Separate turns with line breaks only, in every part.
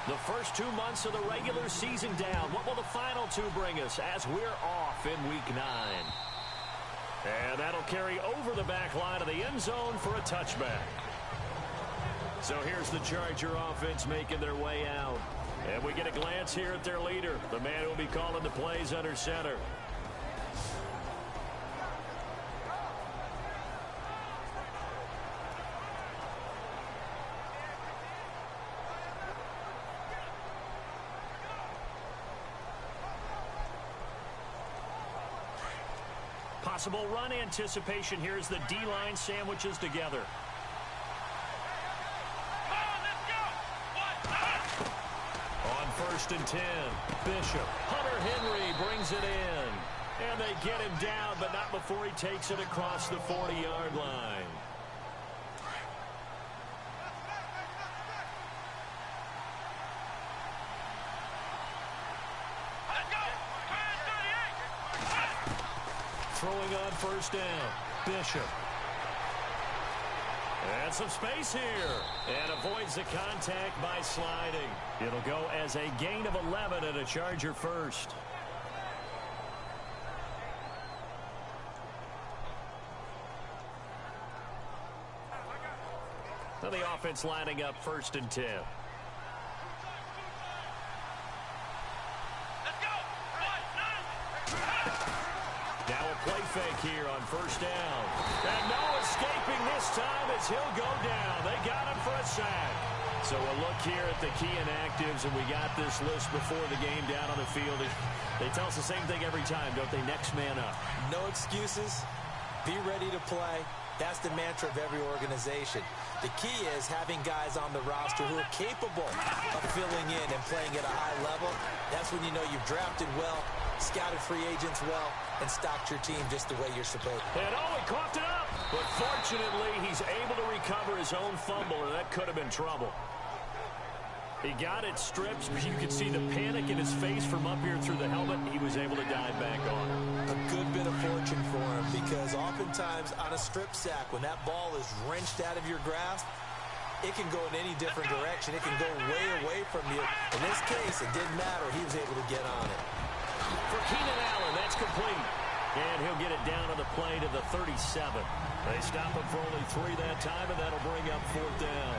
The first 2 months of the regular season down. What will the final two bring us as we're off in Week 9? And that'll carry over the back line of the end zone for a touchback. So here's the Charger offense making their way out. And we get a glance here at their leader, the man who will be calling the plays under center. Possible run anticipation here as the D-line sandwiches together. On 1st and 10, Bishop. Hunter Henry brings it in. And they get him down, but not before he takes it across the 40-yard line. Throwing on 1st down, Bishop. And some space here. And avoids the contact by sliding. It'll go as a gain of 11 and a Charger first. So the offense lining up 1st and 10. Now a play fake here on 1st down. And no escaping this time as he'll go down. They got him for a sack. So a look here at the key inactives, and we got this list before the game down on the field. They tell us the same thing every time, don't they? Next man up.
No excuses. Be ready to play. That's the mantra of every organization. The key is having guys on the roster who are capable of filling in and playing at a high level. That's when you know you've drafted well, scouted free agents well, and stocked your team just the way you're supposed to.
And he coughed it up. But fortunately, he's able to recover his own fumble, and that could have been trouble. He got it stripped. You could see the panic in his face from up here through the helmet. He was able to dive back on it.
A good bit of fortune for him, because oftentimes on a strip sack, when that ball is wrenched out of your grasp, it can go in any different direction. It can go way away from you. In this case, it didn't matter. He was able to get on it.
For Keenan Allen, that's complete. And he'll get it down on the play to the 37. They stop him for only 3 that time, and that'll bring up 4th down.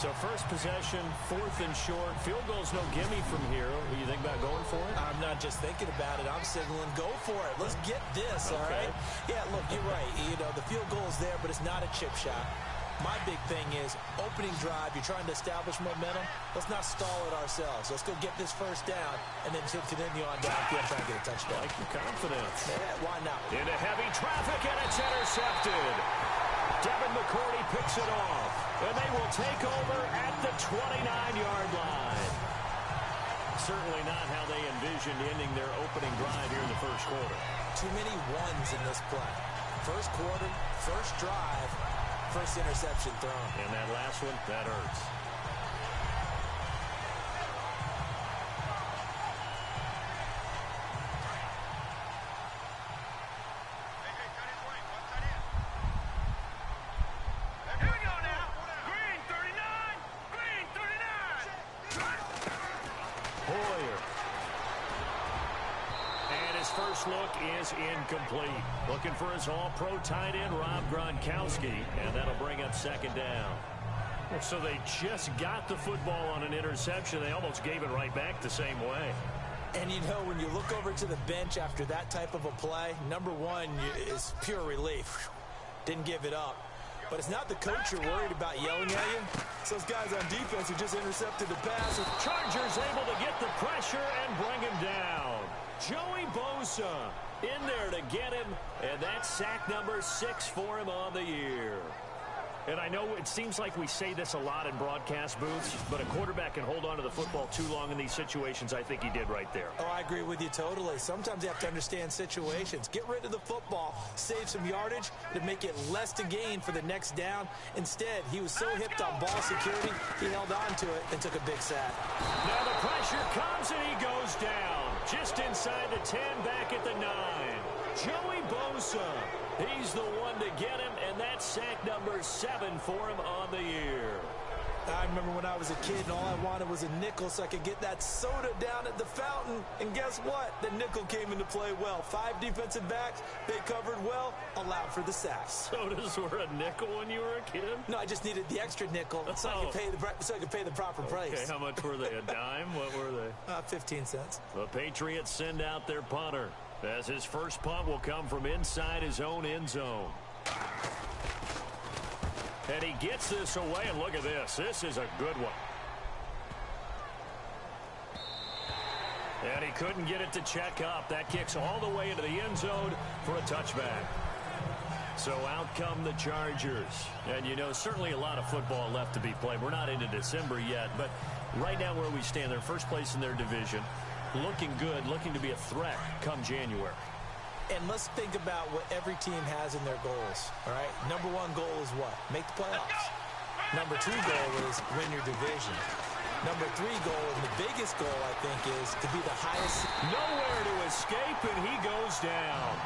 So first possession, 4th and short. Field goal's no gimme from here. What do you think about going for it?
I'm not just thinking about it. I'm signaling go for it. Let's get this, all right? Yeah, look, you're right. You know, the field goal's there, but it's not a chip shot. My big thing is opening drive. You're trying to establish momentum. Let's not stall it ourselves. Let's go get this 1st down and then continue on downfield trying to get a touchdown.
Like your confidence.
Yeah, why not?
Into heavy traffic, and it's intercepted. Devin McCourty picks it off, and they will take over at the 29-yard line. Certainly not how they envisioned ending their opening drive here in the 1st quarter.
Too many ones in this play. 1st quarter, 1st drive, 1st interception thrown.
And that last one, that hurts. First look is incomplete. Looking for his all-pro tight end, Rob Gronkowski, and that'll bring up 2nd down. So they just got the football on an interception. They almost gave it right back the same way.
And, you know, when you look over to the bench after that type of a play, number one is pure relief. Didn't give it up. But it's not the coach you're worried about yelling at you. It's those guys on defense who just intercepted the pass.
Chargers able to get the pressure and bring him down. Joey Bosa in there to get him, and that's sack number 6 for him on the year. And I know it seems like we say this a lot in broadcast booths, but a quarterback can hold on to the football too long in these situations. I think he did right there.
Oh, I agree with you totally. Sometimes you have to understand situations. Get rid of the football, save some yardage to make it less to gain for the next down. Instead, he was so hipped on ball security, he held on to it and took a big sack.
Now the pressure comes and he goes down. Just inside the 10, back at the 9. Joey Bosa. He's the one to get him, and that's sack number 7 for him on the year.
I remember when I was a kid and all I wanted was a nickel so I could get that soda down at the fountain. And guess what? The nickel came into play well. 5 defensive backs, they covered well, allowed for the sacks.
Sodas were a nickel when you were a kid?
No, I just needed the extra nickel so I could pay the proper price.
Okay, how much were they? A dime? What were they?
15 cents.
The Patriots send out their punter, as his first punt will come from inside his own end zone. And he gets this away, and look at this. This is a good one. And he couldn't get it to check up. That kicks all the way into the end zone for a touchback. So out come the Chargers. And, you know, certainly a lot of football left to be played. We're not into December yet, but right now where we stand, they're first place in their division. Looking good, looking to be a threat come January.
And let's think about what every team has in their goals, all right? Number 1 goal is what? Make the playoffs. Number 2 goal is win your division. Number 3 goal, and the biggest goal, I think, is to be the highest.
Nowhere to escape, and he goes down.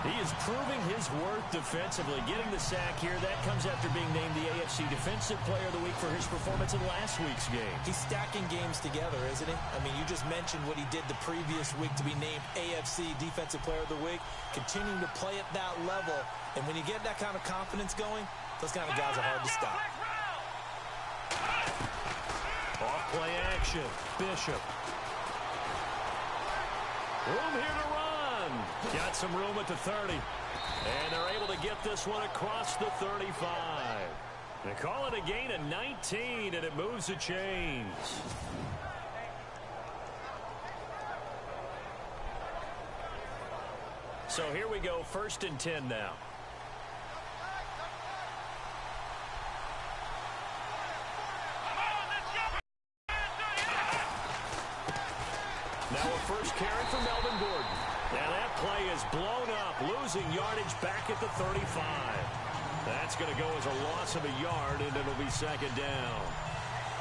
He is proving his worth defensively, getting the sack here. That comes after being named the AFC Defensive Player of the Week for his performance in last week's game.
He's stacking games together, isn't he? I mean, you just mentioned what he did the previous week to be named AFC Defensive Player of the Week, continuing to play at that level. And when you get that kind of confidence going, those kind of guys are hard to stop.
Off play action. Bishop. Room here to run. Got some room at the 30. And they're able to get this one across the 35. They call it a gain of 19, and it moves the chains. So here we go, 1st and 10 now. Now a first carry for Melvin Gordon. And that play is blown up, losing yardage back at the 35. That's going to go as a loss of a yard, and it'll be 2nd down.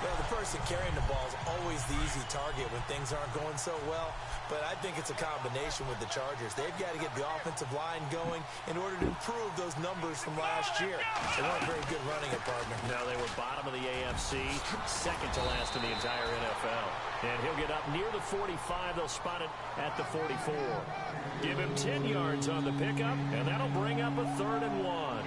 Well, the person carrying the ball is always the easy target when things aren't going so well. But I think it's a combination with the Chargers. They've got to get the offensive line going in order to improve those numbers from last year. They weren't very good running it, partner.
No, they were bottom of the AFC, 2nd to last in the entire NFL. And he'll get up near the 45. They'll spot it at the 44. Give him 10 yards on the pickup, and that'll bring up a 3rd and 1.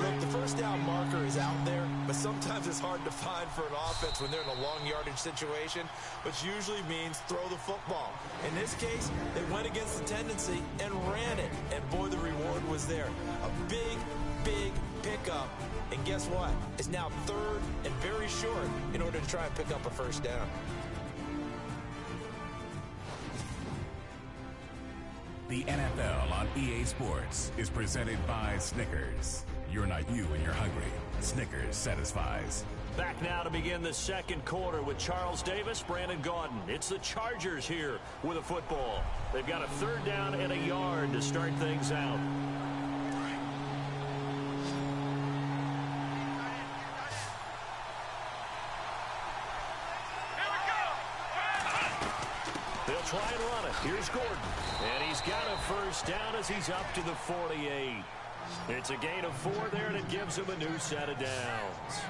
Look, the first down marker is out there, but sometimes it's hard to find for an offense when they're in a long yardage situation, which usually means throw the football. In this case, they went against the tendency and ran it, and boy, the reward was there. A big, big pickup, and guess what? It's now 3rd and very short in order to try and pick up a 1st down.
The NFL on EA Sports is presented by Snickers. You're not you when you're hungry. Snickers satisfies.
Back now to begin the 2nd quarter with Charles Davis, Brandon Gaudin. It's the Chargers here with a football. They've got a 3rd down and a yard to start things out. They'll try and run it. Here's Gordon. And he's got a 1st down as he's up to the 48. It's a gain of 4 there, and it gives him a new set of downs.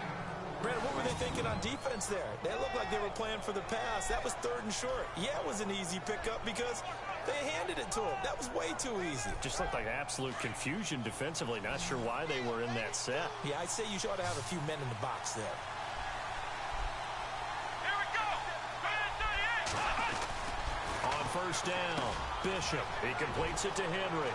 Brandon, what were they thinking on defense there? They looked like they were playing for the pass. That was 3rd and short. Yeah, it was an easy pickup because they handed it to him. That was way too easy.
Just looked like absolute confusion defensively. Not sure why they were in that set.
Yeah, I'd say you ought to have a few men in the box there.
Here we go. 38.
On 1st down, Bishop. He completes it to Henry.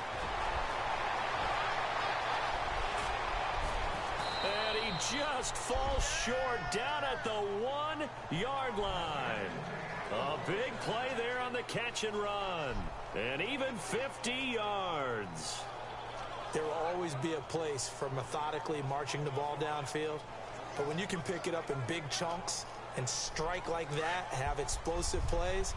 And he just falls short down at the 1-yard line. A big play there on the catch and run. And even 50 yards.
There will always be a place for methodically marching the ball downfield. But when you can pick it up in big chunks and strike like that, have explosive plays,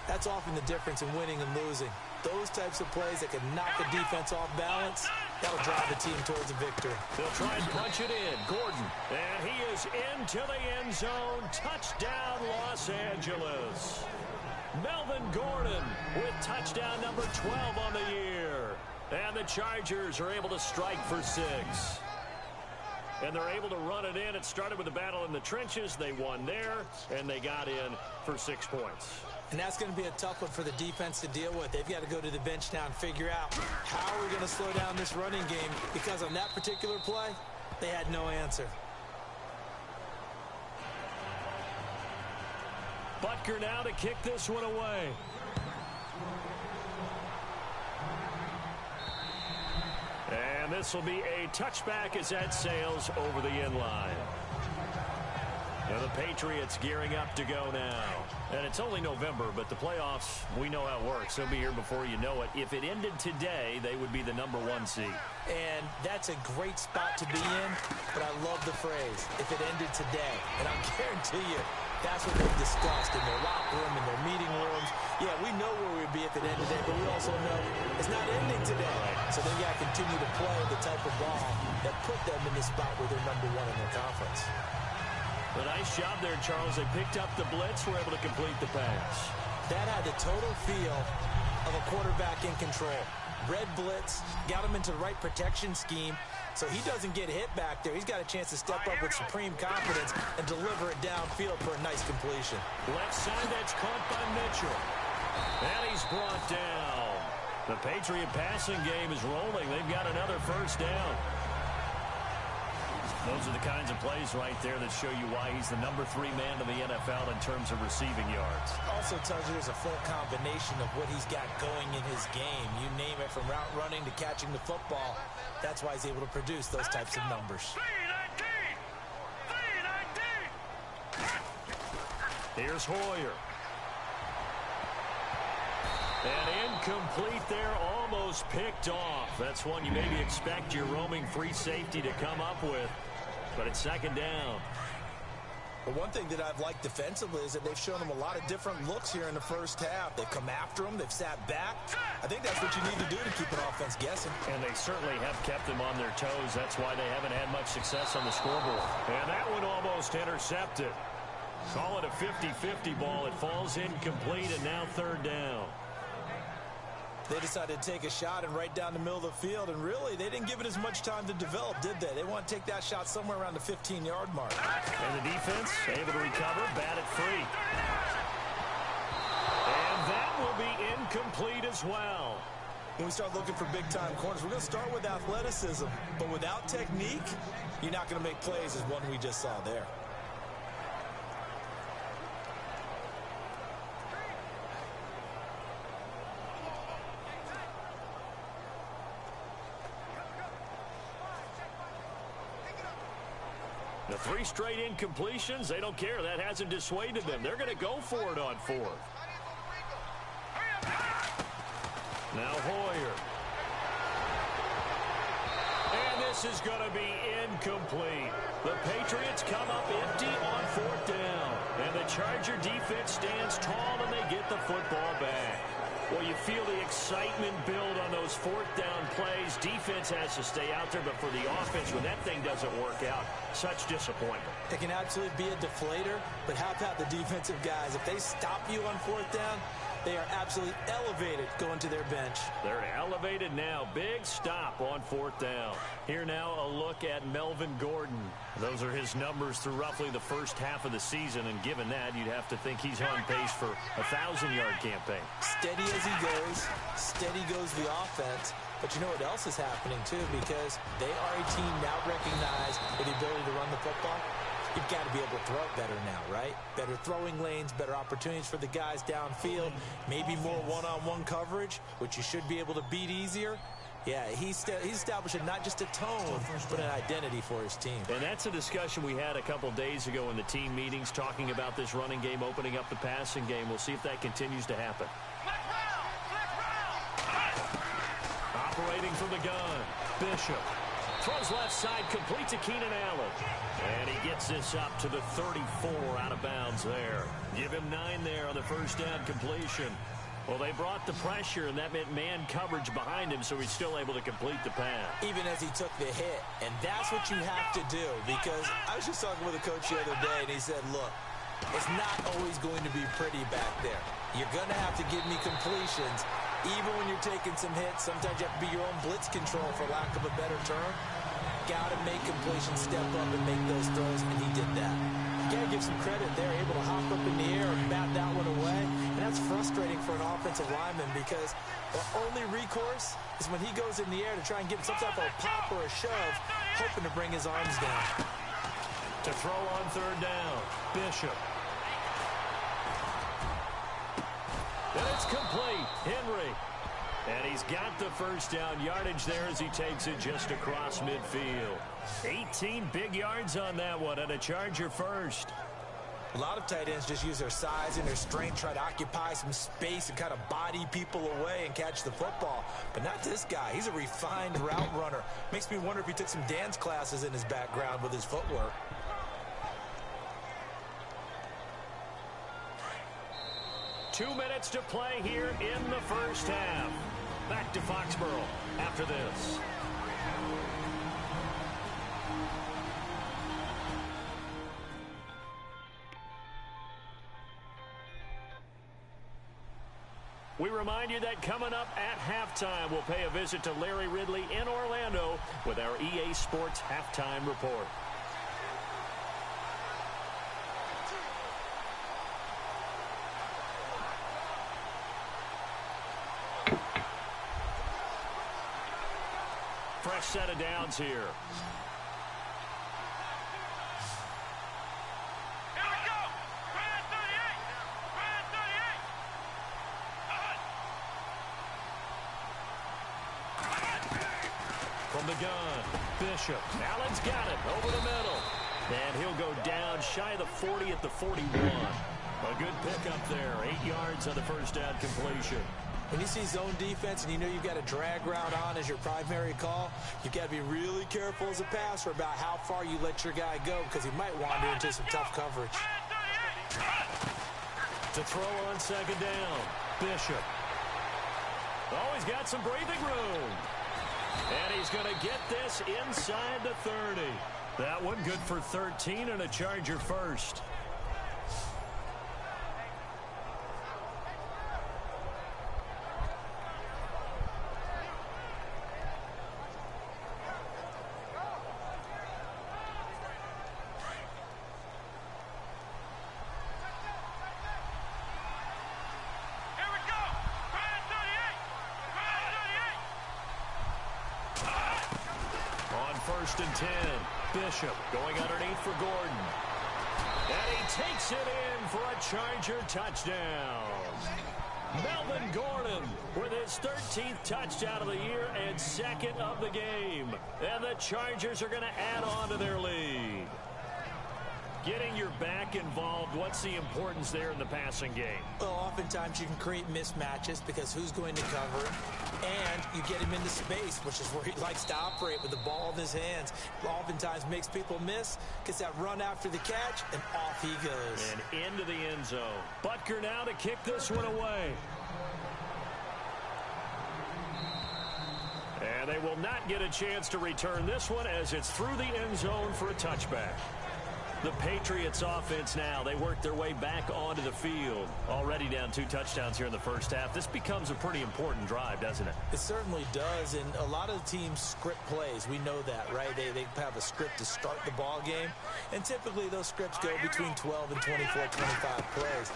that's often the difference in winning and losing. Those types of plays that can knock the defense off balance, that'll drive the team towards a victory.
They'll try and punch it in. Gordon. And he is into the end zone. Touchdown, Los Angeles. Melvin Gordon with touchdown number 12 on the year. And the Chargers are able to strike for 6. and they're able to run it in. It started with a battle in the trenches. They won there, and they got in for 6 points.
And that's going to be a tough one for the defense to deal with. They've got to go to the bench now and figure out how are we going to slow down this running game, because on that particular play, they had no answer.
Butker now to kick this one away. And this will be a touchback as that sails over the end line. And the Patriots gearing up to go now. And it's only November, but the playoffs, we know how it works. They'll be here before you know it. If it ended today, they would be the #1 seed.
And that's a great spot to be in, but I love the phrase, if it ended today. And I'll guarantee you, that's what they've discussed in their locker room, in their meeting rooms. Yeah, we know where we'd be if it ended today, but we also know it's not ending today. So they got to continue to play the type of ball that put them in the spot where they're #1 in their conference.
A nice job there, Charles. They picked up the blitz, were able to complete the pass.
That had the total feel of a quarterback in control. Red blitz, got him into the right protection scheme, so he doesn't get hit back there. He's got a chance to step up with supreme confidence and deliver it downfield for a nice completion.
Left side, that's caught by Mitchell. And he's brought down. The Patriot passing game is rolling. They've got another first down. Those are the kinds of plays right there that show you why he's the #3 man in the NFL in terms of receiving yards.
Also tells you there's a full combination of what he's got going in his game. You name it, from route running to catching the football. That's why he's able to produce those types of numbers.
Here's Hoyer. And incomplete there, almost picked off. That's one you maybe expect your roaming free safety to come up with. But it's second down.
Well, one thing that I've liked defensively is that they've shown him a lot of different looks here in the first half. They've come after him. They've sat back. I think that's what you need to do to keep an offense guessing.
And they certainly have kept them on their toes. That's why they haven't had much success on the scoreboard. And that one almost intercepted. Call it a 50-50 ball. It falls incomplete, and now third down.
They decided to take a shot and right down the middle of the field, and really, they didn't give it as much time to develop, did they? They want to take that shot somewhere around the 15-yard mark.
And the defense able to recover, bat it free. And that will be incomplete as well.
When we start looking for big-time corners, we're going to start with athleticism, but without technique, you're not going to make plays as one we just saw there.
The 3 straight incompletions, they don't care. That hasn't dissuaded them. They're going to go for it on 4th. Now Hoyer. And this is going to be incomplete. The Patriots come up empty on 4th down. And the Charger defense stands tall, and they get the football back. Well, you feel the excitement build on those 4th down plays. Defense has to stay out there, but for the offense, when that thing doesn't work out, such disappointment.
It can absolutely be a deflator, but how about the defensive guys? If they stop you on 4th down, they are absolutely elevated going to their bench.
They're elevated now. Big stop on 4th down. Here now a look at Melvin Gordon. Those are his numbers through roughly the first half of the season, and given that, you'd have to think he's on pace for a 1,000-yard campaign.
Steady as he goes, steady goes the offense. But you know what else is happening, too, because they are a team now recognized with the ability to run the football. You've got to be able to throw it better now, right? Better throwing lanes, better opportunities for the guys downfield, maybe more one-on-one coverage, which you should be able to beat easier. Yeah, he's establishing not just a tone, but an identity for his team.
And that's a discussion we had a couple days ago in the team meetings, talking about this running game, opening up the passing game. We'll see if that continues to happen. Operating from the gun, Bishop. Throws left side, complete to Keenan Allen. And he gets this up to the 34, out of bounds there. Give him 9 there on the first down completion. Well, they brought the pressure, and that meant man coverage behind him, so he's still able to complete the pass.
Even as he took the hit. And that's what you have to do, because I was just talking with a coach the other day, and he said, look, it's not always going to be pretty back there. You're going to have to give me completions. Even when you're taking some hits, sometimes you have to be your own blitz control, for lack of a better term. out and make completions, step up and make those throws, and he did that. You got to give some credit there, able to hop up in the air and bat that one away. And that's frustrating for an offensive lineman because the only recourse is when he goes in the air to try and get some type of a pop or a shove, hoping to bring his arms down.
To throw on third down, Bishop. And it's complete. Henry. And he's got the first down yardage there as he takes it just across midfield. 18 big yards on that one, and a Charger first.
A lot of tight ends just use their size and their strength, try to occupy some space and kind of body people away and catch the football. But not this guy. He's a refined route runner. Makes me wonder if he took some dance classes in his background with his footwork.
Two minutes to play here in the first half. Back to Foxborough after this. We remind you that coming up at halftime, we'll pay a visit to Larry Ridley in Orlando with our EA Sports Halftime Report. Fresh set of downs here. From the gun, Bishop. Allen's got it over the middle. And he'll go down shy of the 40 at the 41. A good pickup there. 8 yards on the first down completion.
When you see zone defense and you know you've got a drag route on as your primary call, you've got to be really careful as a passer about how far you let your guy go because he might wander into some tough coverage.
To throw on second down, Bishop. Oh, he's got some breathing room. And he's going to get this inside the 30. That one good for 13 and a Charger first. First and 10. Bishop going underneath for Gordon. And he takes it in for a Charger touchdown. Melvin Gordon with his 13th touchdown of the year and second of the game. And the Chargers are going to add on to their lead. Getting your back involved, what's the importance there in the passing game?
Well, oftentimes you can create mismatches because who's going to cover it? And you get him into space, which is where he likes to operate with the ball in his hands. Oftentimes makes people miss, gets that run after the catch, and off he goes.
And into the end zone. Butker now to kick this one away. And they will not get a chance to return this one as it's through the end zone for a touchback. The Patriots offense now, they work their way back onto the field. Already down 2 touchdowns here in the first half. This becomes a pretty important drive, doesn't it?
It certainly does, and a lot of the teams script plays. We know that, right? They have a script to start the ball game, and typically those scripts go between 12 and 24, 25 plays.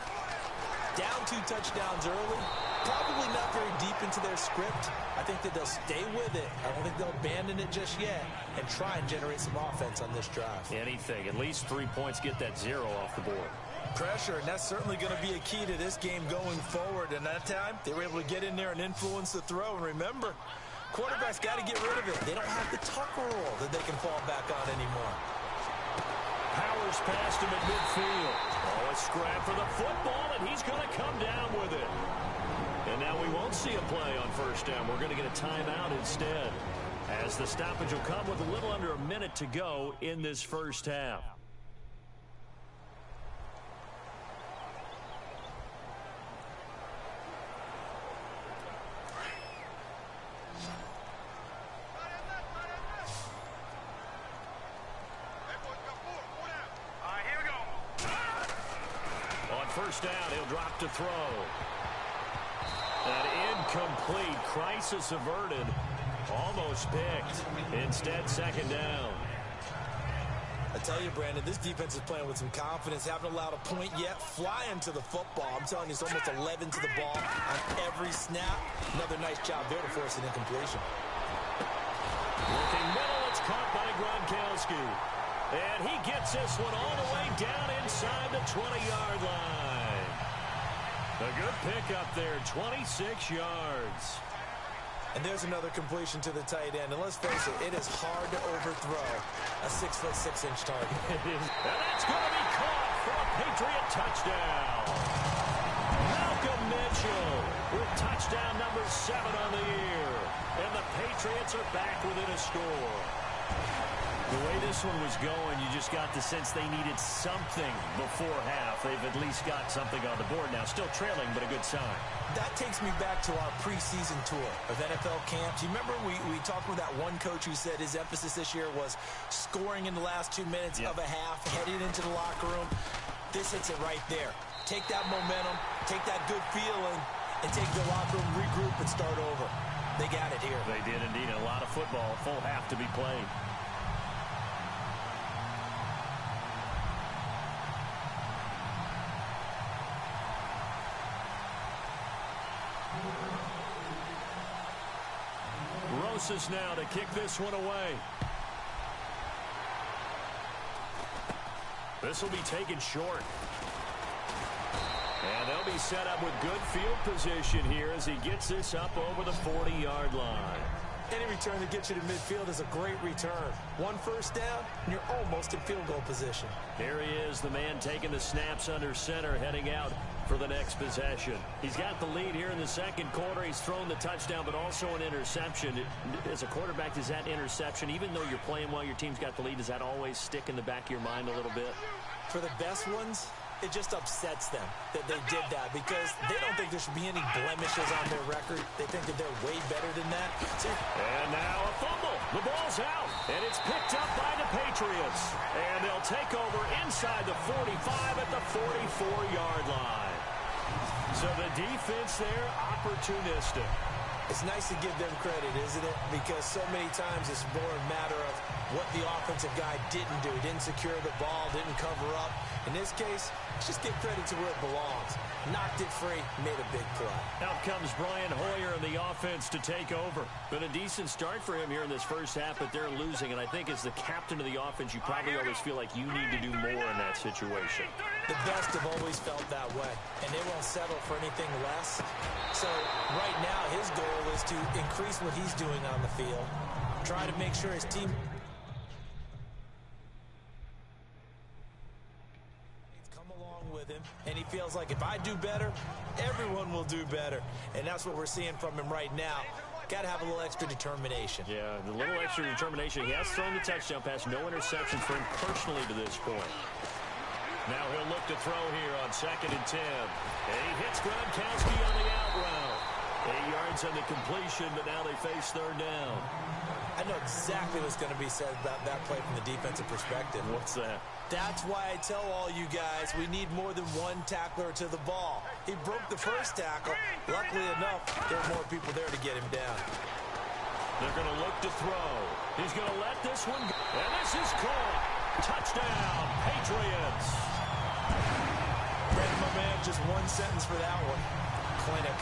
Down 2 touchdowns early, probably not very deep into their script. I think that they'll stay with it. I don't think they'll abandon it just yet and try and generate some offense on this drive.
Anything. At least 3 points, get that 0 off the board.
Pressure, and that's certainly going to be a key to this game going forward. And that time, they were able to get in there and influence the throw. And remember, quarterbacks got to get rid of it. They don't have the tucker roll that they can fall back on anymore.
Powers past him at midfield. Oh, a scrap for the football, and he's going to come down with it. And now we won't see a play on first down. We're going to get a timeout instead, as the stoppage will come with a little under a minute to go in this first half. First down, he'll drop to throw. An incomplete, crisis averted. Almost picked. Instead, second down.
I tell you, Brandon, this defense is playing with some confidence. Haven't allowed a point yet. Flying to the football. I'm telling you, it's almost 11 to the ball on every snap. Another nice job there to force an incompletion.
Looking middle, it's caught by Gronkowski. And he gets this one all the way down inside the 20-yard line. A good pickup there, 26 yards.
And there's another completion to the tight end. And let's face it, it is hard to overthrow a 6'6" target.
And that's going to be caught for a Patriot touchdown. Malcolm Mitchell with touchdown number 7 on the year. And the Patriots are back within a score. The way this one was going, you just got the sense they needed something before half. They've at least got something on the board now. Still trailing, but a good sign.
That takes me back to our preseason tour of NFL camps. You remember we talked with that one coach who said his emphasis this year was scoring in the last 2 minutes of a half, heading into the locker room. This hits it right there. Take that momentum, take that good feeling, and take the locker room, regroup, and start over. They got it here.
They did indeed. A lot of football, full half to be played. Rosas now to kick this one away. This will be taken short. And they'll be set up with good field position here as he gets this up over the 40-yard line.
Any return that gets you to midfield is a great return. One first down, and you're almost in field goal position.
Here he is, the man taking the snaps under center, heading out for the next possession. He's got the lead here in the second quarter. He's thrown the touchdown, but also an interception. As a quarterback, does that interception, even though you're playing while your team's got the lead, does that always stick in the back of your mind a little bit?
For the best ones, it just upsets them that they did that because they don't think there should be any blemishes on their record. They think that they're way better than that.
And now a fumble. The ball's out, and it's picked up by the Patriots. And they'll take over inside the 45 at the 44-yard line. So the defense there, opportunistic.
It's nice to give them credit, isn't it? Because so many times it's more a matter of what the offensive guy didn't do. Didn't secure the ball, didn't cover up. In this case, let's just give credit to where it belongs. Knocked it free, made a big play.
Out comes Brian Hoyer in the offense to take over. Been a decent start for him here in this first half, but they're losing. And I think as the captain of the offense, you probably always feel like you need to do more in that situation.
The best have always felt that way, and they won't settle for anything less. So right now, his goal is to increase what he's doing on the field, try to make sure his team come along with him, and he feels like if I do better, everyone will do better. And that's what we're seeing from him right now. Got to have a little extra determination.
Yeah, the little extra determination. He has thrown the touchdown pass, no interceptions for him personally to this point. Now he'll look to throw here on 2nd and 10. And he hits Gronkowski on the out route. 8 yards on the completion, but now they face 3rd down.
I know exactly what's going to be said about that play from the defensive perspective.
What's that?
That's why I tell all you guys we need more than one tackler to the ball. He broke the first tackle. Luckily enough, there were more people there to get him down.
They're going to look to throw. He's going to let this one go. And this is caught. Touchdown, Patriots.
Brandon, my man, just one sentence for that one. Clinic.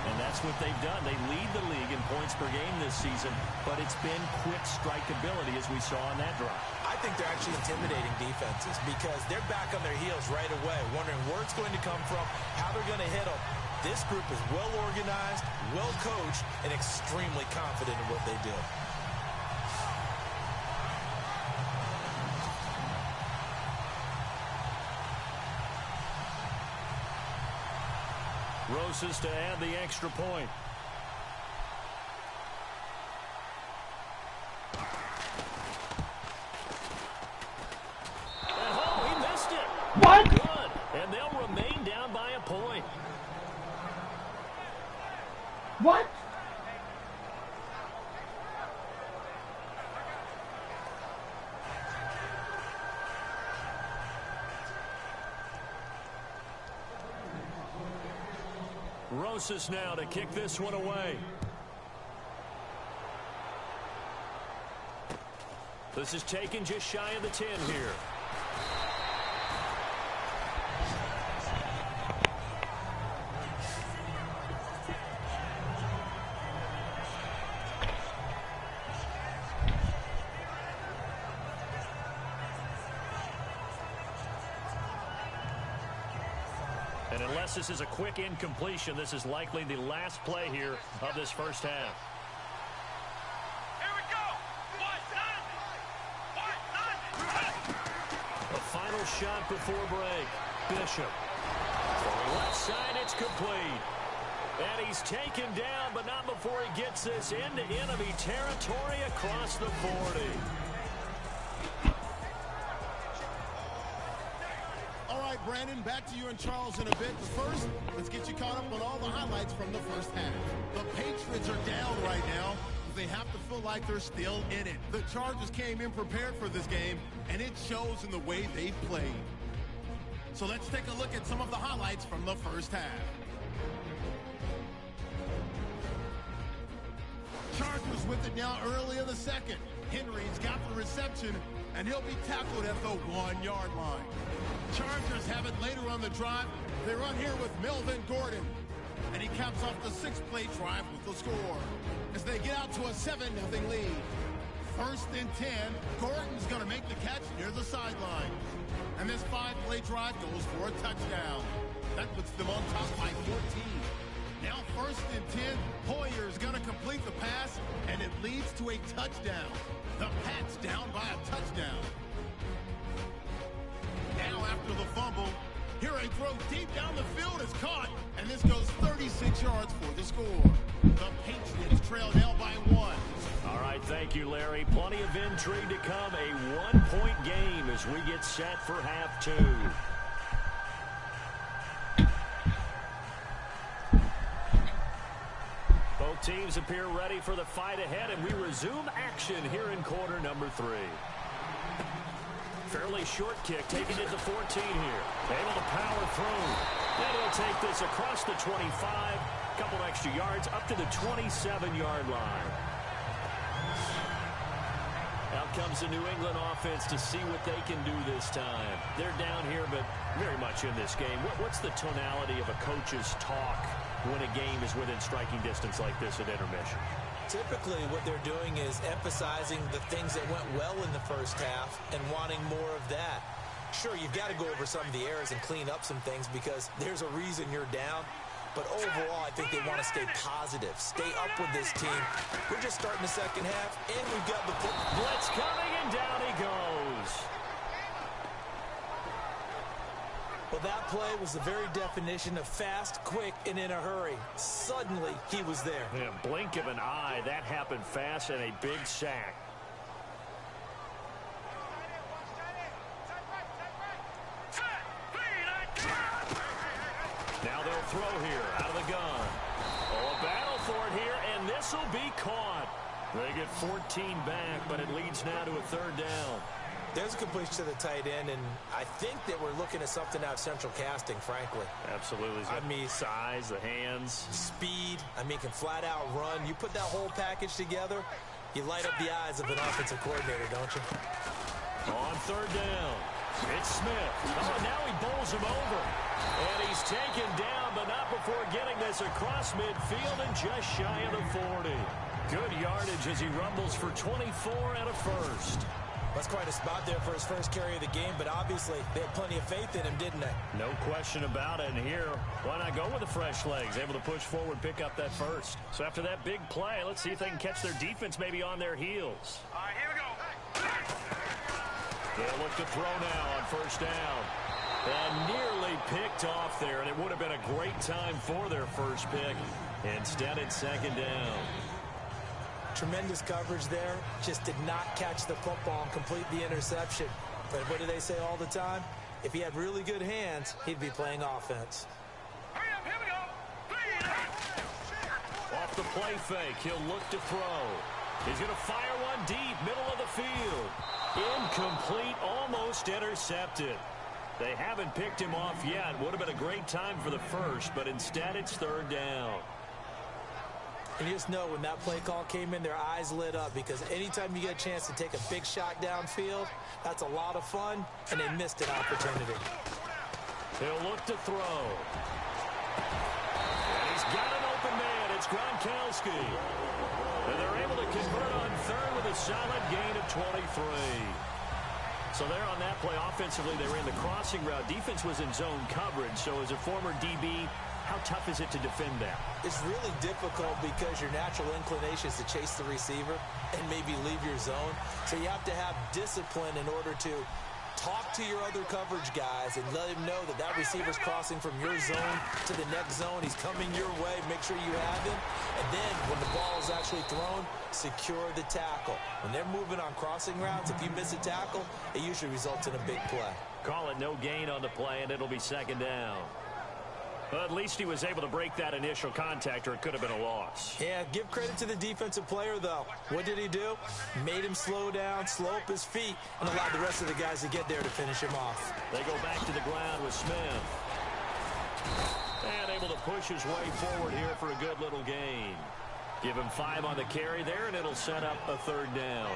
And that's what they've done. They lead the league in points per game this season, but it's been quick strikeability as we saw on that drive.
I think they're actually intimidating defenses because they're back on their heels right away, wondering where it's going to come from, how they're going to hit them. This group is well organized, well coached, and extremely confident in what they do.
Rosas to add the extra point. And oh, he missed it.
What?
Good. And they'll remain down by a point.
What?
Rosas now to kick this one away. This is taken just shy of the 10 here. And unless this is a quick incompletion, this is likely the last play here of this first half.
Here we go.
The final shot before break. Bishop. For the left side, it's complete. And he's taken down, but not before he gets this into enemy territory across the 40.
Brandon, back to you and Charles in a bit. But first, let's get you caught up on all the highlights from the first half. The Patriots are down right now. They have to feel like they're still in it. The Chargers came in prepared for this game, and it shows in the way they played. So let's take a look at some of the highlights from the first half. Chargers with it now early in the second. Henry's got the reception, and he'll be tackled at the 1-yard line. Chargers have it later on the drive. They run here with Melvin Gordon, and he caps off the 6-play drive with the score as they get out to a 7-0 lead. 1st and 10, Gordon's going to make the catch near the sideline, and this 5-play drive goes for a touchdown. That puts them on top by 14. Now 1st and 10, Hoyer's going to complete the pass, and it leads to a touchdown. The Pats down by a touchdown. Now after the fumble, here a throw deep down the field is caught, and this goes 36 yards for the score. The Patriots trail now by 1.
All right, thank you, Larry. Plenty of intrigue to come. A 1-point game as we get set for half 2. Both teams appear ready for the fight ahead, and we resume action here in quarter number 3. Fairly short kick, taking it to 14 here. Able to power through. And he'll take this across the 25. Couple extra yards up to the 27-yard line. Out comes the New England offense to see what they can do this time. They're down here, but very much in this game. What's the tonality of a coach's talk when a game is within striking distance like this at intermission?
Typically, what they're doing is emphasizing the things that went well in the first half and wanting more of that. Sure, you've got to go over some of the errors and clean up some things because there's a reason you're down. But overall, I think they want to stay positive, stay up with this team. We're just starting the second half, and we've got the
blitz coming, and down he goes.
Well, that play was the very definition of fast, quick, and in a hurry. Suddenly, he was there.
In a blink of an eye, that happened fast, and a big sack. Now they'll throw here out of the gun. Oh, a battle for it here, and this will be caught. They get 14 back, but it leads now to a 3rd down.
There's a completion to the tight end, and I think that we're looking at something out of central casting, frankly.
Absolutely.
I mean,
size, the hands.
Speed. I mean, can flat out run. You put that whole package together, you light up the eyes of an offensive coordinator, don't you?
On 3rd down, it's Smith. Oh, now he bowls him over. And he's taken down, but not before getting this across midfield and just shy of the 40. Good yardage as he rumbles for 24 and a first.
That's quite a spot there for his first carry of the game, but obviously they had plenty of faith in him, didn't they?
No question about it. And here, why not go with the fresh legs? Able to push forward, pick up that first. So after that big play, let's see if they can catch their defense maybe on their heels.
All right, here we go.
They'll look to throw now on 1st down. And nearly picked off there, and it would have been a great time for their first pick. Instead, it's 2nd down.
Tremendous coverage there. Just did not catch the football and complete the interception. But what do they say all the time? If he had really good hands, he'd be playing offense.
Hurry up, here we go.
Off the play fake, he'll look to throw. He's going to fire one deep, middle of the field. Incomplete, almost intercepted. They haven't picked him off yet. Would have been a great time for the first, but instead it's 3rd down.
And you just know when that play call came in, their eyes lit up, because anytime you get a chance to take a big shot downfield, that's a lot of fun, and they missed an opportunity.
He'll look to throw. And he's got an open man. It's Gronkowski. And they're able to convert on third with a solid gain of 23. So there on that play, offensively, they ran the crossing route. Defense was in zone coverage. So as a former DB, how tough is it to defend that?
It's really difficult because your natural inclination is to chase the receiver and maybe leave your zone. So you have to have discipline in order to talk to your other coverage guys and let him know that that receiver's crossing from your zone to the next zone. He's coming your way. Make sure you have him. And then when the ball is actually thrown, secure the tackle. When they're moving on crossing routes, if you miss a tackle, it usually results in a big play.
Call it no gain on the play, and it'll be second down. Well, at least he was able to break that initial contact, or it could have been a loss.
Yeah, give credit to the defensive player, though. What did he do? Made him slow down, slow up his feet, and allowed the rest of the guys to get there to finish him off.
They go back to the ground with Smith. And able to push his way forward here for a good little gain. Give him 5 on the carry there, and it'll set up a third down.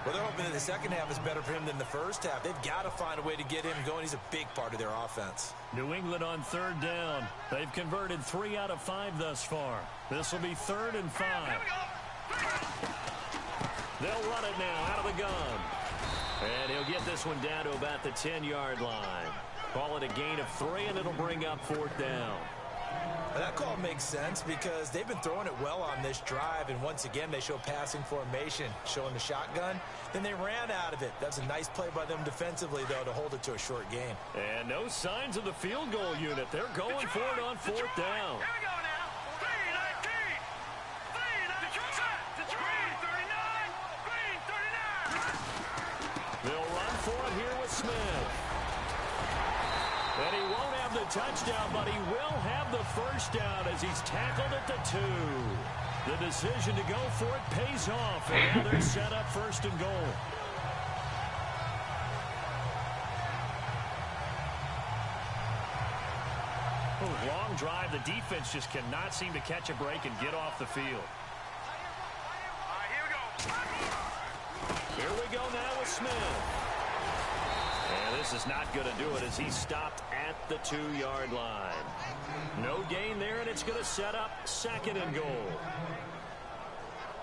Well, they're hoping that the second half is better for him than the first half. They've got to find a way to get him going. He's a big part of their offense.
New England on third down. They've converted 3 out of 5 thus far. This will be 3rd and 5. They'll run it now out of the gun. And he'll get this one down to about the 10-yard line. Call it a gain of 3, and it'll bring up 4th down.
That call makes sense because they've been throwing it well on this drive, and once again they show passing formation, showing the shotgun. Then they ran out of it. That's a nice play by them defensively, though, to hold it to a short game.
And no signs of the field goal unit. They're going for it on 4th down.
Here we go now. 3-19. 3-19. Green 39.
They'll run for it here with Smith. And he won't have the touchdown, but he will have the first down as he's tackled at the 2. The decision to go for it pays off, and now they're set up 1st and goal. Long drive. The defense just cannot seem to catch a break and get off the field.
All right, here we go.
Here we go now with Smith. And this is not going to do it as he's stopped at the 2-yard line. No gain there, and it's going to set up 2nd and goal.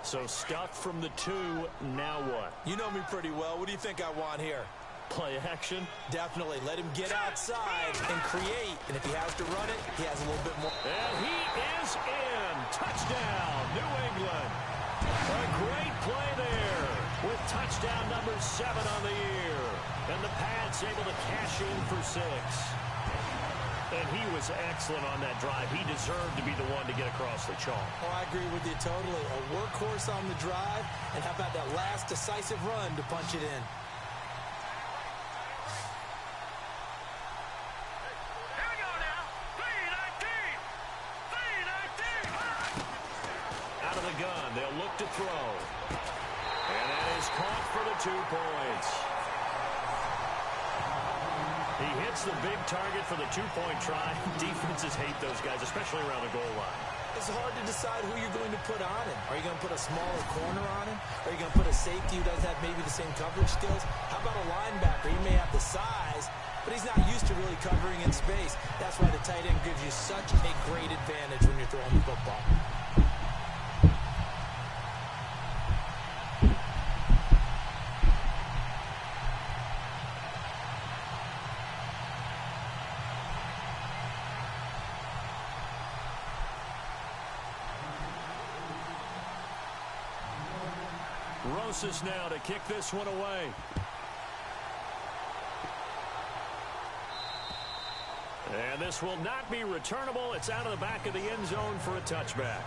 So stuffed from the 2, now what?
You know me pretty well. What do you think I want here?
Play action?
Definitely. Let him get outside and create. And if he has to run it, he has a little bit more.
And he is in. Touchdown, New England. A great play there with touchdown number 7 on the year. And the Pats able to cash in for 6. And he was excellent on that drive. He deserved to be the one to get across the chalk.
Oh, I agree with you totally. A workhorse on the drive. And how about that last decisive run to punch it in?
Here we go now. 3-19. 3-19.
Out of the gun, they'll look to throw. And that is caught for the 2 points. He hits the big target for the 2-point try. Defenses hate those guys, especially around the goal line.
It's hard to decide who you're going to put on him. Are you going to put a smaller corner on him? Are you going to put a safety who doesn't have maybe the same coverage skills? How about a linebacker? He may have the size, but he's not used to really covering in space. That's why the tight end gives you such a great advantage when you're throwing the football.
Rosas now to kick this one away. And this will not be returnable. It's out of the back of the end zone for a touchback.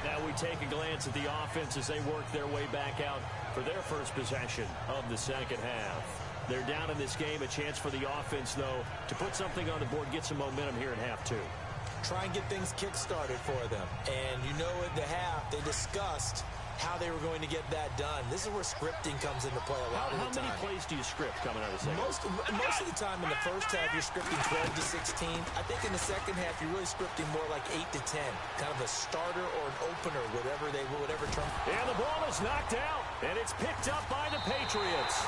Now we take a glance at the offense as they work their way back out for their first possession of the second half. They're down in this game. A chance for the offense, though, to put something on the board, get some momentum here in half 2.
Try and get things kick-started for them. And you know at the half, they discussed how they were going to get that done. This is where scripting comes into play a lot of the time.
How many plays do you script coming out of the second?
Most of the time in the first half, you're scripting 12 to 16. I think in the second half, you're really scripting more like 8 to 10. Kind of a starter or an opener, whatever term.
And the ball is knocked out, and it's picked up by the Patriots.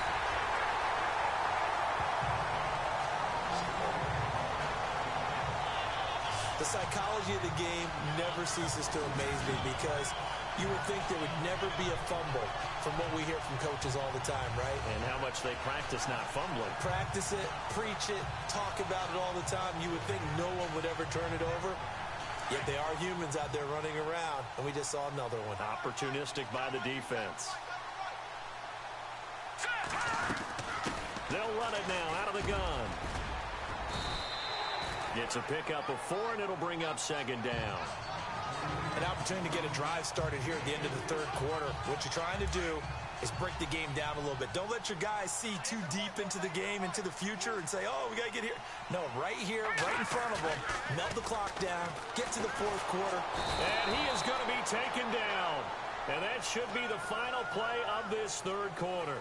The psychology of the game never ceases to amaze me because you would think there would never be a fumble from what we hear from coaches all the time, right?
And how much they practice not fumbling.
Practice it, preach it, talk about it all the time. You would think no one would ever turn it over. Yet they are humans out there running around, and we just saw another one.
Opportunistic by the defense. They'll run it now out of the gun. It's a pickup of 4, and it'll bring up second down.
An opportunity to get a drive started here at the end of the third quarter. What you're trying to do is break the game down a little bit. Don't let your guys see too deep into the game, into the future, and say, oh, we got to get here. No, right here, right in front of them. Melt the clock down. Get to the fourth quarter.
And he is going to be taken down. And that should be the final play of this third quarter.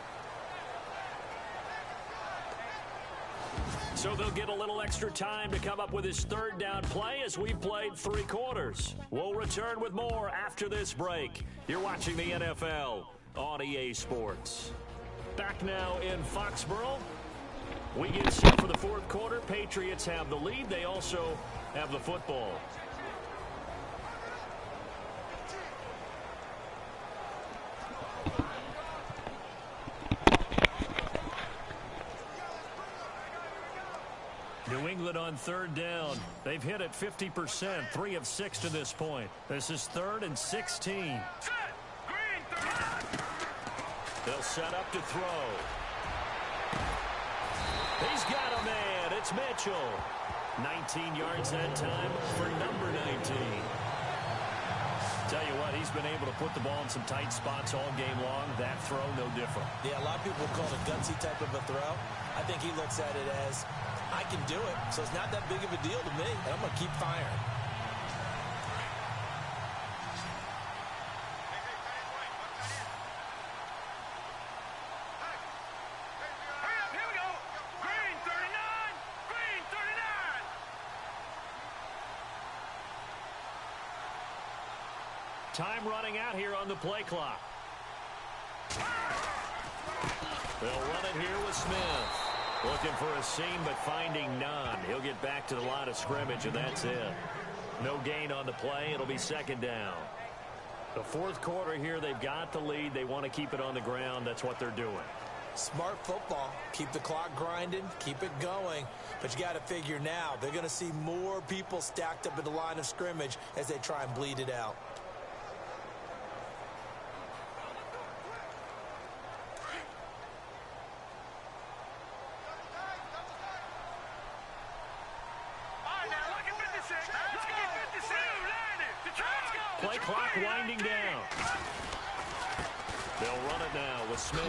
So they'll get a little extra time to come up with his third down play as we've played 3 quarters. We'll return with more after this break. You're watching the NFL on EA Sports. Back now in Foxborough. We get set for the fourth quarter. Patriots have the lead. They also have the football. New England on third down. They've hit it 50%, 3 of 6 to this point. This is 3rd and 16. They'll set up to throw. He's got a man. It's Mitchell. 19 yards that time for number 19. Tell you what, he's been able to put the ball in some tight spots all game long. That throw, no different.
Yeah, a lot of people call it a gutsy type of a throw. I think he looks at it as, I can do it, so it's not that big of a deal to me, and I'm going to keep firing.
Here we go. Green 39. Green 39.
Time running out here on the play clock. They'll run it here with Smith. Looking for a seam, but finding none. He'll get back to the line of scrimmage, and that's it. No gain on the play. It'll be second down. The fourth quarter here, they've got the lead. They want to keep it on the ground. That's what they're doing.
Smart football. Keep the clock grinding. Keep it going. But you got to figure now, they're going to see more people stacked up at the line of scrimmage as they try and bleed it out.
Play clock winding down. They'll run it now with Smith.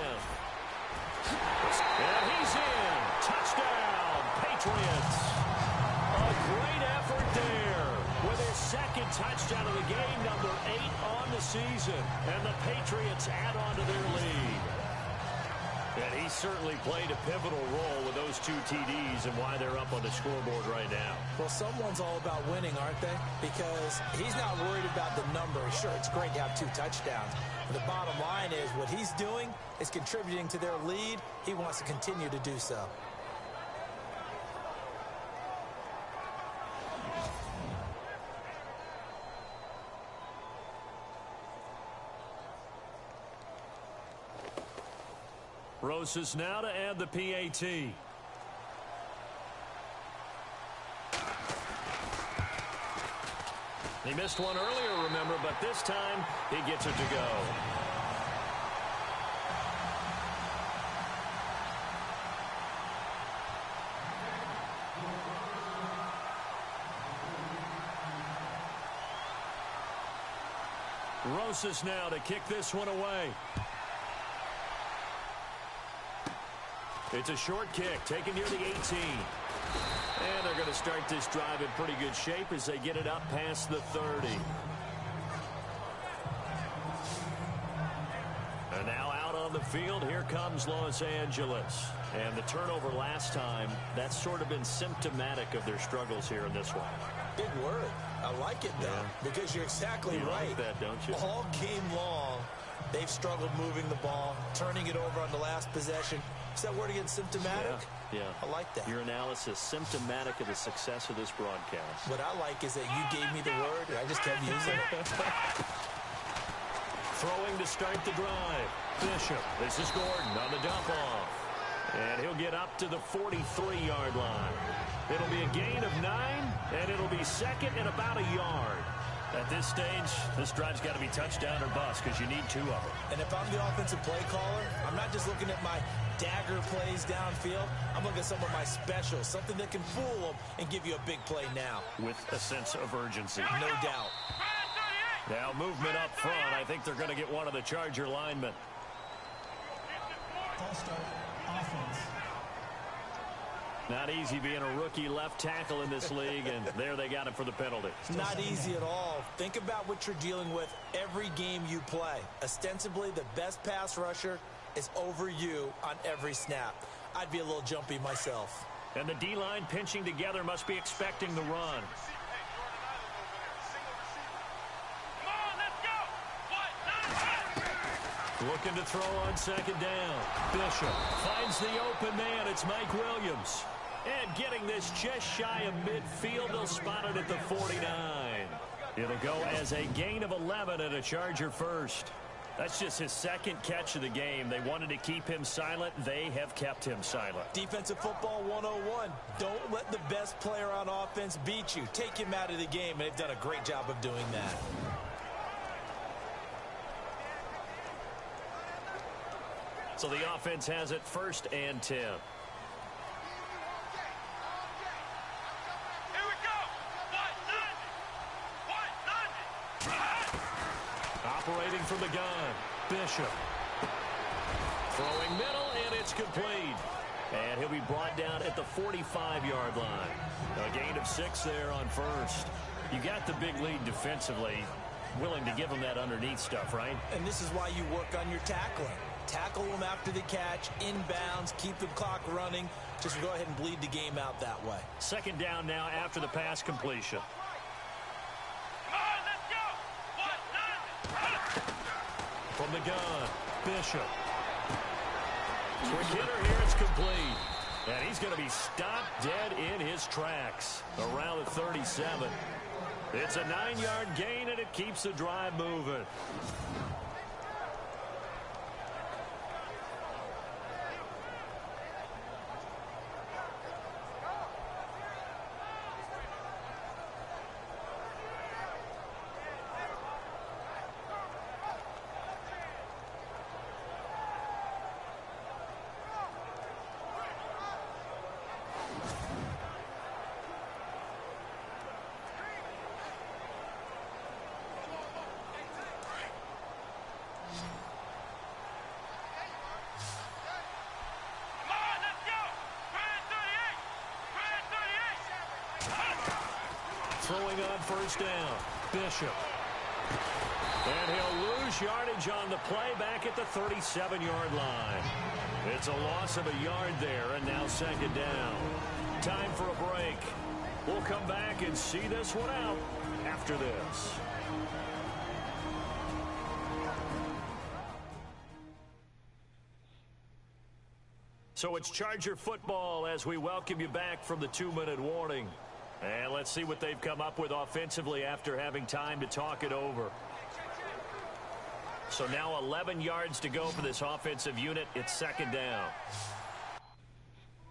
And he's in. Touchdown, Patriots. A great effort there with his second touchdown of the game, number 8 on the season. And the Patriots add on to their lead. And he certainly played a pivotal role with those 2 TDs and why they're up on the scoreboard right now.
Well, someone's all about winning, aren't they? Because he's not worried about the number. Sure, it's great to have 2 touchdowns. But the bottom line is what he's doing is contributing to their lead. He wants to continue to do so.
Rosas now to add the PAT. He missed one earlier, remember, but this time he gets it to go. Rosas now to kick this one away. It's a short kick, taken near the 18. And they're going to start this drive in pretty good shape as they get it up past the 30. midfield. Here comes Los Angeles. And the turnover last time, that's sort of been symptomatic of their struggles here in this one.
Big word. I like it, though, because you're exactly right.
Like that, don't you?
All game long, they've struggled moving the ball, turning it over on the last possession. Is that word again, symptomatic?
Yeah.
I like that.
Your analysis, symptomatic of the success of this broadcast.
What I like is that you gave me the word, and I just kept using it.
Throwing to start the drive. Bishop. This is Gordon on the dump off. And he'll get up to the 43-yard line. It'll be a gain of 9, and it'll be second and about a yard. At this stage, this drive's got to be touchdown or bust because you need 2 of them.
And if I'm the offensive play caller, I'm not just looking at my dagger plays downfield. I'm looking at some of my specials, something that can fool them and give you a big play now.
With a sense of urgency.
No doubt.
Now movement up front. I think they're going to get one of the Charger linemen.
False start, offense.
Not easy being a rookie left tackle in this league, and there they got him for the penalty.
Not easy at all. Think about what you're dealing with every game you play. Ostensibly, the best pass rusher is over you on every snap. I'd be a little jumpy myself.
And the D-line pinching together must be expecting the run. Looking to throw on second down. Bishop finds the open man. It's Mike Williams. And getting this just shy of midfield, they'll spot it at the 49. It'll go as a gain of 11 and a Charger first. That's just his second catch of the game. They wanted to keep him silent. They have kept him silent.
Defensive football 101. Don't let the best player on offense beat you. Take him out of the game, and they've done a great job of doing that.
So the offense has it 1st and 10. Operating from the gun, Bishop. Throwing middle, and it's complete. And he'll be brought down at the 45-yard line. A gain of 6 there on first. You got the big lead defensively. Willing to give them that underneath stuff, right?
And this is why you work on your tackling. Tackle them after the catch, inbounds, keep the clock running. Just go ahead and bleed the game out that way.
Second down now after the pass completion. From the gun, Bishop. Quick hitter here, it's complete. And he's going to be stopped dead in his tracks around the 37. It's a 9-yard gain, and it keeps the drive moving. Throwing on first down, Bishop. And he'll lose yardage on the play back at the 37-yard line. It's a loss of a yard there, and now second down. Time for a break. We'll come back and see this one out after this. So it's Charger football as we welcome you back from the 2-minute warning. And let's see what they've come up with offensively after having time to talk it over. So now 11 yards to go for this offensive unit. It's second down.